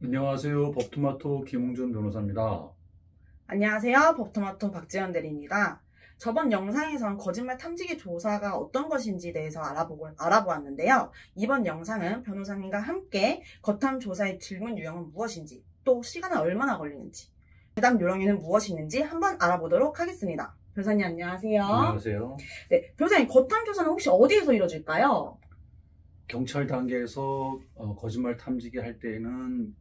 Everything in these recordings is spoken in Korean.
안녕하세요. 법토마토 김웅준 변호사입니다. 안녕하세요. 법토마토 박지연 대리입니다. 저번 영상에선 거짓말 탐지기 조사가 어떤 것인지 대해서 알아보았는데요. 이번 영상은 변호사님과 함께 거탐 조사의 질문 유형은 무엇인지, 또 시간은 얼마나 걸리는지, 대답 요령에는 무엇이 있는지 한번 알아보도록 하겠습니다. 변호사님 안녕하세요. 안녕하세요. 네, 변호사님 거탐 조사는 혹시 어디에서 이루어질까요? 경찰 단계에서 거짓말 탐지기 할 때에는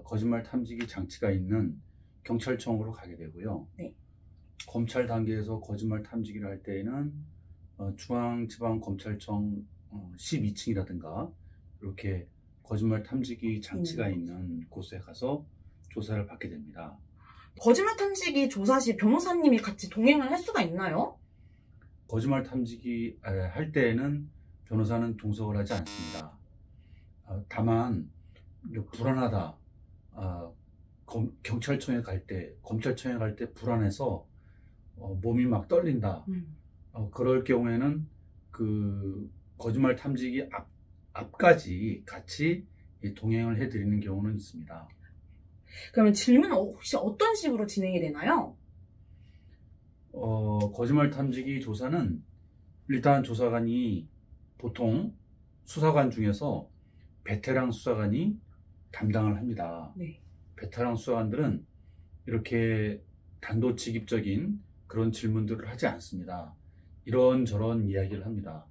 거짓말 탐지기 장치가 있는 경찰청으로 가게 되고요. 네. 검찰 단계에서 거짓말 탐지기를 할 때에는 중앙지방검찰청 12층이라든가 이렇게 거짓말 탐지기 장치가 있는 곳에 가서 조사를 받게 됩니다. 거짓말 탐지기 조사 시 변호사님이 같이 동행을 할 수가 있나요? 거짓말 탐지기 할 때에는 변호사는 동석을 하지 않습니다. 다만 불안하다. 경찰청에 갈 때, 검찰청에 갈 때 불안해서 몸이 막 떨린다. 그럴 경우에는 그 거짓말 탐지기 앞까지 같이 동행을 해드리는 경우는 있습니다. 그러면 질문은 혹시 어떤 식으로 진행이 되나요? 거짓말 탐지기 조사는 일단 조사관이 보통 수사관 중에서 베테랑 수사관이 담당을 합니다. 네. 베테랑 수사관들은 이렇게 단도직입적인 그런 질문들을 하지 않습니다. 이런저런 이야기를 합니다.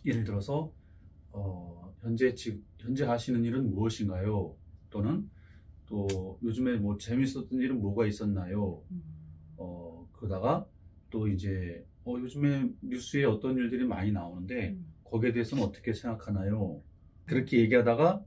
예를 들어서 현재 하시는 일은 무엇인가요? 또는 또 요즘에 뭐 재밌었던 일은 뭐가 있었나요? 그러다가 또 이제 요즘에 뉴스에 어떤 일들이 많이 나오는데 거기에 대해서는 어떻게 생각하나요? 그렇게 얘기하다가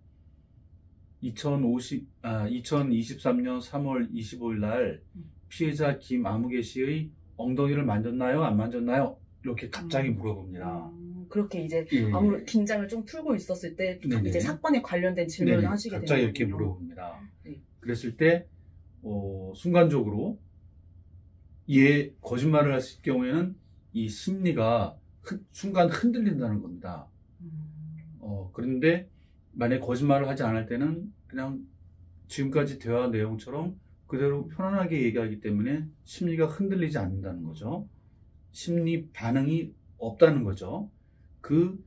2023년 3월 25일 날 피해자 김아무개 씨의 엉덩이를 만졌나요? 안 만졌나요? 이렇게 갑자기 물어봅니다. 그렇게 이제 아무런 긴장을 좀 풀고 있었을 때 이제 사건에 관련된 질문을 네네. 하시게 되는 갑자기 거군요. 이렇게 물어봅니다. 네. 그랬을 때 순간적으로 거짓말을 했을 경우에는 이 심리가 순간 흔들린다는 겁니다. 그런데 만약에 거짓말을 하지 않을 때는 그냥 지금까지 대화 내용처럼 그대로 편안하게 얘기하기 때문에 심리가 흔들리지 않는다는 거죠. 심리 반응이 없다는 거죠. 그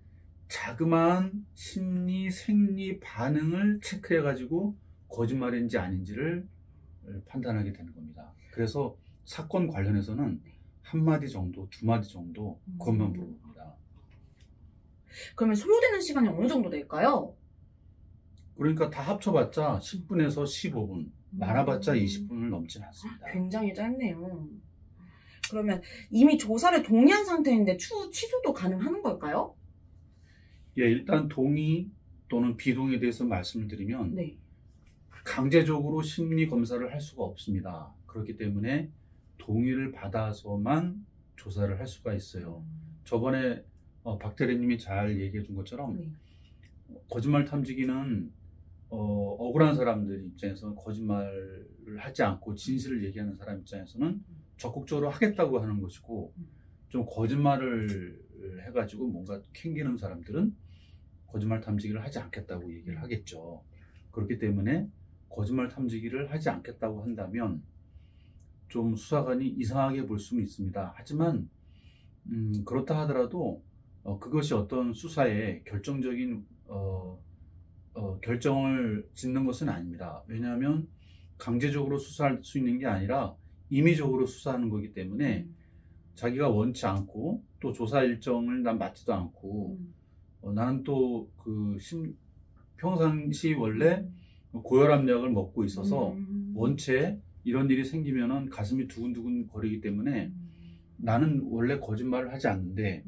자그마한 심리, 생리 반응을 체크해가지고 거짓말인지 아닌지를 판단하게 되는 겁니다. 그래서 사건 관련해서는 한마디 정도, 두마디 정도 그것만 물어봅니다. 그러면 소요되는 시간이 어느 정도 될까요? 그러니까 다 합쳐봤자 10분에서 15분, 많아봤자 20분을 넘지는 않습니다. 굉장히 짧네요. 그러면 이미 조사를 동의한 상태인데 추후 취소도 가능한 걸까요? 예, 일단 동의 또는 비동의에 대해서 말씀을 드리면 네. 강제적으로 심리 검사를 할 수가 없습니다. 그렇기 때문에 동의를 받아서만 조사를 할 수가 있어요. 저번에 박 대리님이 잘 얘기해 준 것처럼 거짓말 탐지기는 억울한 사람들 입장에서는 거짓말을 하지 않고 진실을 얘기하는 사람 입장에서는 적극적으로 하겠다고 하는 것이고, 좀 거짓말을 해가지고 뭔가 캥기는 사람들은 거짓말 탐지기를 하지 않겠다고 얘기를 하겠죠. 그렇기 때문에 거짓말 탐지기를 하지 않겠다고 한다면 좀 수사관이 이상하게 볼 수는 있습니다. 하지만 그렇다 하더라도 그것이 어떤 수사에 결정적인 결정을 짓는 것은 아닙니다. 왜냐하면 강제적으로 수사할 수 있는 게 아니라 임의적으로 수사하는 거기 때문에 자기가 원치 않고 또 조사 일정을 난 맞지도 않고 나는 또 평상시 원래 고혈압약을 먹고 있어서 원체 이런 일이 생기면은 가슴이 두근두근 거리기 때문에 나는 원래 거짓말을 하지 않는데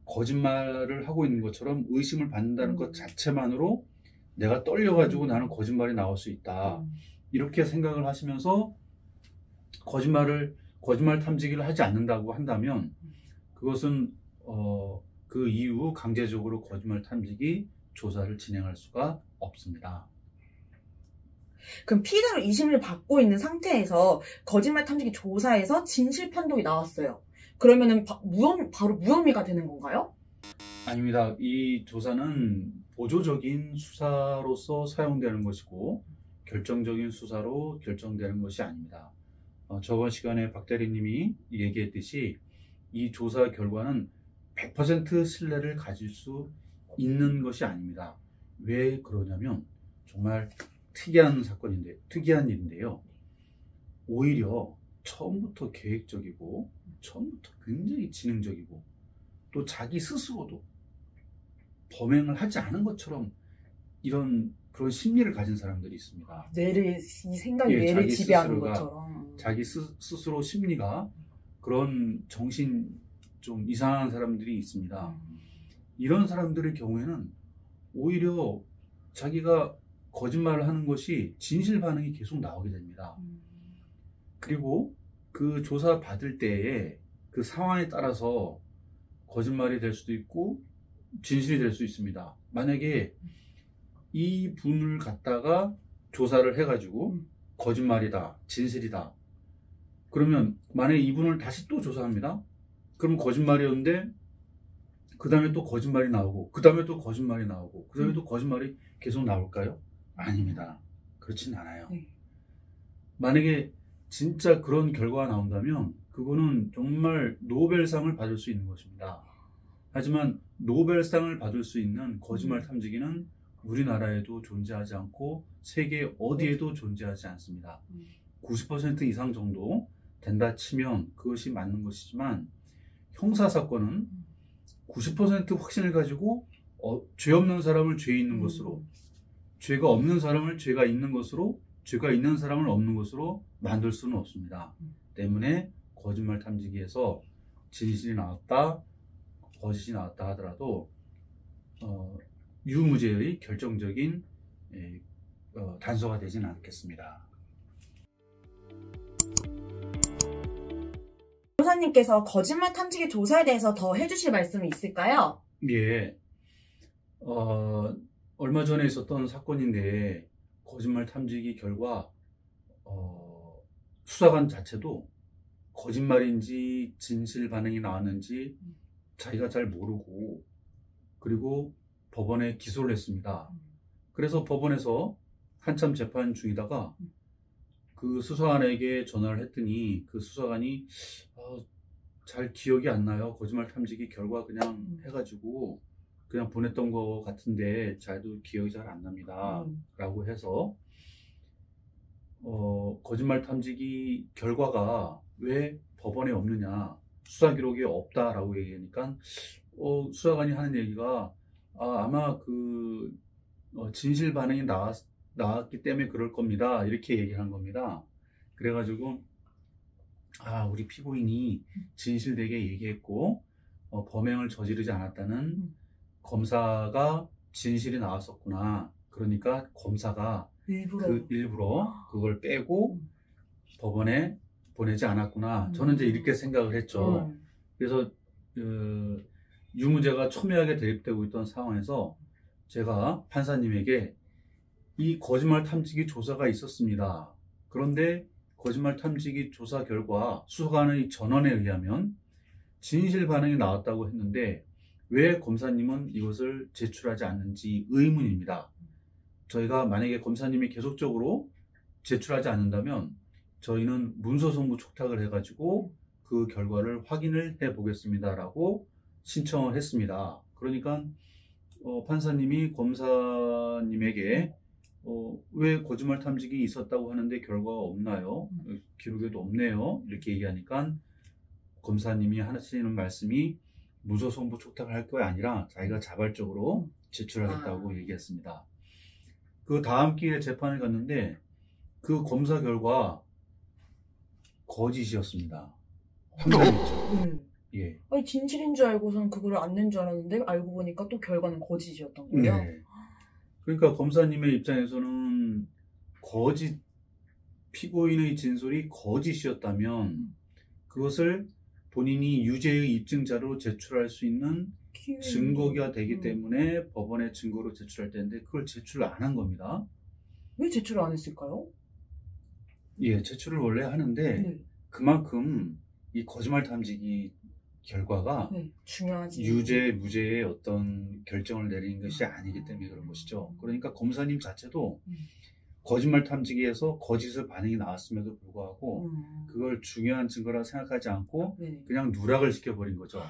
거짓말을 하고 있는 것처럼 의심을 받는다는 것 자체만으로 내가 떨려가지고 나는 거짓말이 나올 수 있다. 이렇게 생각을 하시면서 거짓말 탐지기를 하지 않는다고 한다면 그것은 그 이후 강제적으로 거짓말 탐지기 조사를 진행할 수가 없습니다. 그럼 피의자로 이심을 받고 있는 상태에서 거짓말 탐지기 조사에서 진실 판독이 나왔어요. 그러면은 바로 무혐의가 되는 건가요? 아닙니다. 이 조사는 보조적인 수사로서 사용되는 것이고 결정적인 수사로 결정되는 것이 아닙니다. 저번 시간에 박 대리님이 얘기했듯이 이 조사 결과는 100% 신뢰를 가질 수 있는 것이 아닙니다. 왜 그러냐면 정말 특이한 일인데요. 오히려 처음부터 계획적이고 처음부터 굉장히 지능적이고 또 자기 스스로도 범행을 하지 않은 것처럼 그런 심리를 가진 사람들이 있습니다. 이 생각이 예, 뇌를 자기 지배하는 스스로가, 것처럼. 자기 스스로 심리가 그런 정신 좀 이상한 사람들이 있습니다. 이런 사람들의 경우에는 오히려 자기가 거짓말을 하는 것이 진실 반응이 계속 나오게 됩니다. 그리고 그 조사 받을 때에 그 상황에 따라서 거짓말이 될 수도 있고 진실이 될 수 있습니다. 만약에 이 분을 갖다가 조사를 해가지고 거짓말이다, 진실이다. 그러면 만약에 이분을 다시 또 조사합니다. 그럼 거짓말이었는데 그 다음에 또 거짓말이 나오고 그 다음에 또 거짓말이 나오고 그 다음에 또 거짓말이 계속 나올까요? 아닙니다. 그렇진 않아요. 만약에 진짜 그런 결과가 나온다면 그거는 정말 노벨상을 받을 수 있는 것입니다. 하지만 노벨상을 받을 수 있는 거짓말 탐지기는 우리나라에도 존재하지 않고 세계 어디에도 존재하지 않습니다. 90% 이상 정도 된다 치면 그것이 맞는 것이지만 형사사건은 90% 확신을 가지고 죄 없는 사람을 죄 있는 것으로, 죄가 없는 사람을 죄가 있는 것으로, 죄가 있는 사람을 없는 것으로 만들 수는 없습니다. 때문에 거짓말 탐지기에서 진실이 나왔다, 거짓이 나왔다 하더라도 유무죄의 결정적인 단서가 되지는 않겠습니다. 변호사님께서 거짓말 탐지기 조사에 대해서 더 해주실 말씀이 있을까요? 예. 얼마 전에 있었던 사건인데 거짓말 탐지기 결과 수사관 자체도 거짓말인지 진실 반응이 나왔는지 자기가 잘 모르고 그리고 법원에 기소를 했습니다. 그래서 법원에서 한참 재판 중이다가 그 수사관에게 전화를 했더니 그 수사관이 잘 기억이 안 나요. 거짓말 탐지기 결과 그냥 해가지고 그냥 보냈던 것 같은데 잘도 기억이 잘 안 납니다. 라고 해서 거짓말 탐지기 결과가 왜 법원에 없느냐, 수사 기록이 없다라고 얘기하니까 수사관이 하는 얘기가 아마 그 진실 반응이 나왔기 때문에 그럴 겁니다. 이렇게 얘기한 겁니다. 그래가지고 우리 피고인이 진실되게 얘기했고 범행을 저지르지 않았다는 검사가 진실이 나왔었구나. 그러니까 검사가 일부러 그걸 빼고 법원에 보내지 않았구나. 저는 이제 이렇게 생각을 했죠. 그래서 유무죄가 첨예하게 대립되고 있던 상황에서 제가 판사님에게 이 거짓말 탐지기 조사가 있었습니다. 그런데 거짓말 탐지기 조사 결과 수사관의 전원에 의하면 진실 반응이 나왔다고 했는데 왜 검사님은 이것을 제출하지 않는지 의문입니다. 저희가 만약에 검사님이 계속적으로 제출하지 않는다면 저희는 문서송부 촉탁을 해가지고 그 결과를 확인을 해 보겠습니다라고 신청을 했습니다. 그러니까 판사님이 검사님에게 왜 거짓말 탐지기 있었다고 하는데 결과가 없나요? 기록에도 없네요. 이렇게 얘기하니까 검사님이 하시는 말씀이 문서송부 촉탁을 할 게 아니라 자기가 자발적으로 제출하겠다고 얘기했습니다. 그 다음 기회에 재판을 갔는데 그 검사 결과 거짓이었습니다. 황당했죠. 예. 아니, 진실인 줄 알고선 그거를 안 낸 줄 알았는데 알고 보니까 또 결과는 거짓이었던 거예요. 네. 그러니까 검사님의 입장에서는 피고인의 진술이 거짓이었다면 그것을 본인이 유죄의 입증자로 제출할 수 있는 증거가 되기 때문에 법원에 증거로 제출할 텐데 그걸 제출을 안 한 겁니다. 왜 제출을 안 했을까요? 예, 제출을 원래 하는데 그만큼 이 거짓말 탐지기 결과가 네, 중요하지. 유죄, 무죄의 어떤 결정을 내리는 것이 아니기 때문에 그런 것이죠. 그러니까 검사님 자체도 거짓말 탐지기에서 거짓의 반응이 나왔음에도 불구하고 그걸 중요한 증거라 생각하지 않고 네. 그냥 누락을 시켜버린 거죠.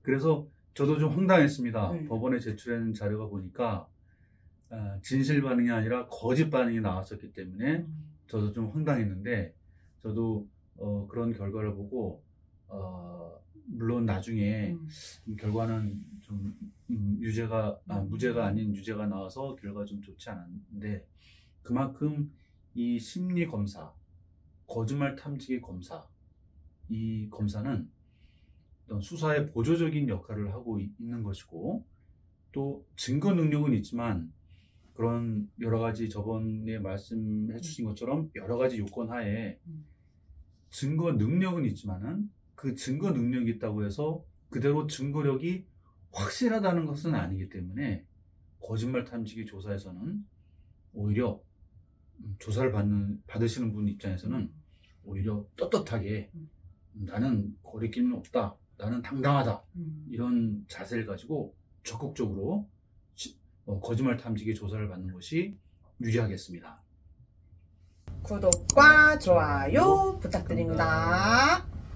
그래서 저도 좀 황당했습니다. 네. 법원에 제출한 자료가 보니까 진실 반응이 아니라 거짓 반응이 나왔었기 때문에 저도 좀 황당했는데 저도 그런 결과를 보고 물론 나중에 결과는 좀 무죄가 아닌 유죄가 나와서 결과가 좀 좋지 않았는데 그만큼 이 심리 검사, 거짓말 탐지기 검사, 이 검사는 어떤 수사의 보조적인 역할을 하고 있는 것이고 또 증거 능력은 있지만 그런 여러 가지 저번에 말씀해 주신 것처럼 여러 가지 요건 하에 증거 능력은 있지만은 그 증거 능력이 있다고 해서 그대로 증거력이 확실하다는 것은 아니기 때문에 거짓말 탐지기 조사에서는 오히려 조사를 받으시는 분 입장에서는 오히려 떳떳하게 나는 거리낌은 없다, 나는 당당하다 이런 자세를 가지고 적극적으로 거짓말 탐지기 조사를 받는 것이 유리하겠습니다. 구독과 좋아요 부탁드립니다.